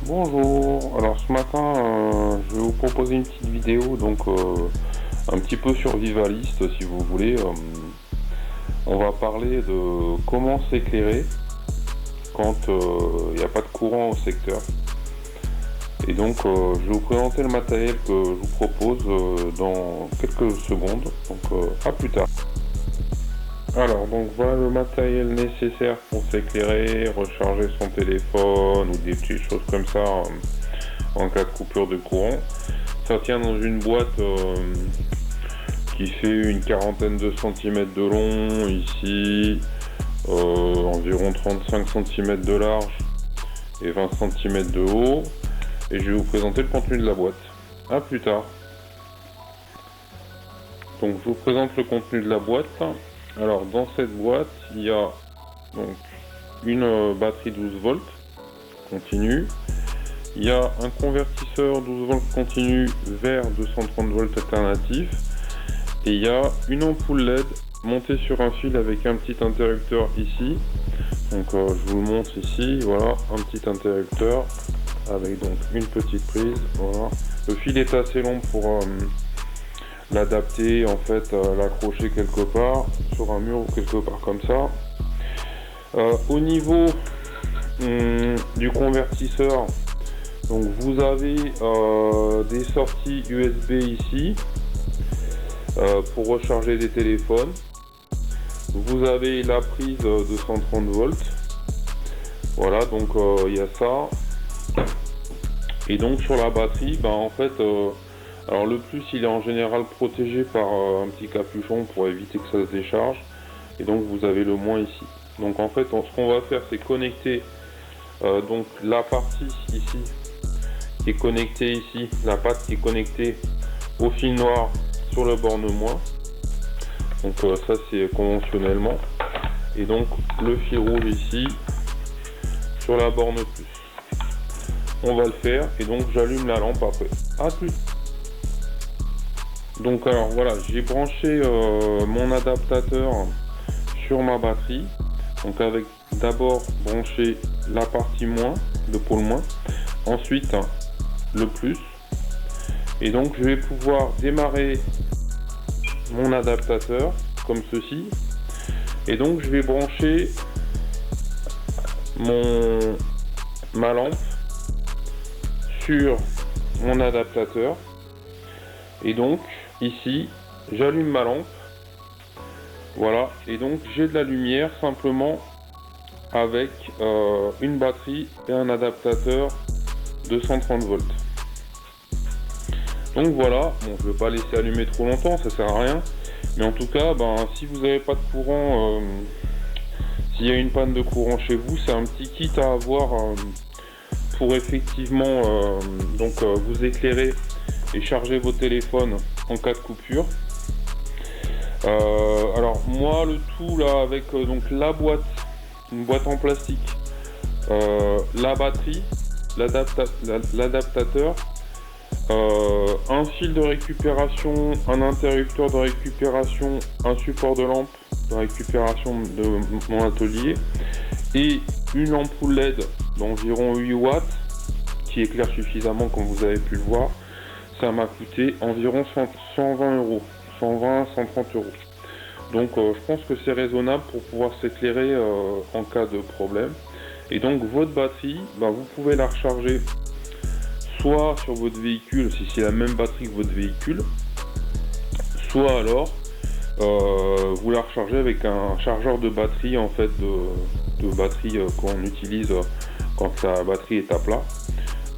Bonjour, alors ce matin je vais vous proposer une petite vidéo un petit peu survivaliste si vous voulez. On va parler de comment s'éclairer quand il n'y a pas de courant au secteur. Et je vais vous présenter le matériel que je vous propose dans quelques secondes, à plus tard. Alors voilà le matériel nécessaire pour s'éclairer, recharger son téléphone ou des petites choses comme ça en cas de coupure de courant. Ça tient dans une boîte qui fait une quarantaine de centimètres de long, ici environ 35 cm de large et 20 cm de haut. Et je vais vous présenter le contenu de la boîte. A plus tard. Donc je vous présente le contenu de la boîte. Alors dans cette boîte il y a donc une batterie 12 volts continue, il y a un convertisseur 12 volts continu vers 230 volts alternatif et il y a une ampoule LED montée sur un fil avec un petit interrupteur ici. Donc je vous le montre ici, voilà un petit interrupteur avec donc une petite prise. Voilà. Le fil est assez long pour l'adapter, en fait l'accrocher quelque part sur un mur ou quelque part comme ça. Au niveau du convertisseur, donc vous avez des sorties USB ici pour recharger des téléphones. Vous avez la prise de 130 volts. Voilà, donc il y a ça. Et donc sur la batterie, en fait alors le plus il est en général protégé par un petit capuchon pour éviter que ça se décharge, et donc vous avez le moins ici. Donc en fait ce qu'on va faire, c'est connecter donc la partie ici qui est connectée ici, la patte qui est connectée au fil noir sur le borne moins. Donc ça c'est conventionnellement, et donc le fil rouge ici sur la borne plus. On va le faire, et donc j'allume la lampe après. À plus. Donc alors voilà, j'ai branché mon adaptateur sur ma batterie, donc avec d'abord branché la partie moins, le pôle moins, ensuite le plus, et donc je vais pouvoir démarrer mon adaptateur comme ceci, et donc je vais brancher ma lampe sur mon adaptateur, et donc ici j'allume ma lampe, voilà, et donc j'ai de la lumière simplement avec une batterie et un adaptateur de 130 volts. Donc voilà, bon, je ne vais pas laisser allumer trop longtemps, ça sert à rien, mais en tout cas si vous n'avez pas de courant, s'il y a une panne de courant chez vous, c'est un petit kit à avoir pour effectivement vous éclairer et charger vos téléphones en cas de coupure. Alors moi le tout là avec donc la boîte, une boîte en plastique, la batterie, l'adaptateur, un fil de récupération, un interrupteur de récupération, un support de lampe de récupération de mon atelier et une ampoule LED d'environ 8 watts qui éclaire suffisamment comme vous avez pu le voir. Ça m'a coûté environ 120 euros, 120-130 euros. Donc je pense que c'est raisonnable pour pouvoir s'éclairer en cas de problème. Et donc votre batterie, vous pouvez la recharger soit sur votre véhicule si c'est la même batterie que votre véhicule, soit alors vous la rechargez avec un chargeur de batterie, en fait de batterie qu'on utilise quand la batterie est à plat.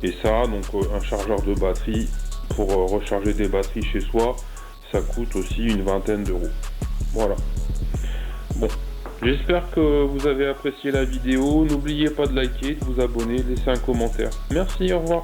Et ça, donc un chargeur de batterie pour recharger des batteries chez soi, ça coûte aussi une vingtaine d'euros. Voilà. Bon, j'espère que vous avez apprécié la vidéo. N'oubliez pas de liker, de vous abonner, de laisser un commentaire. Merci, au revoir.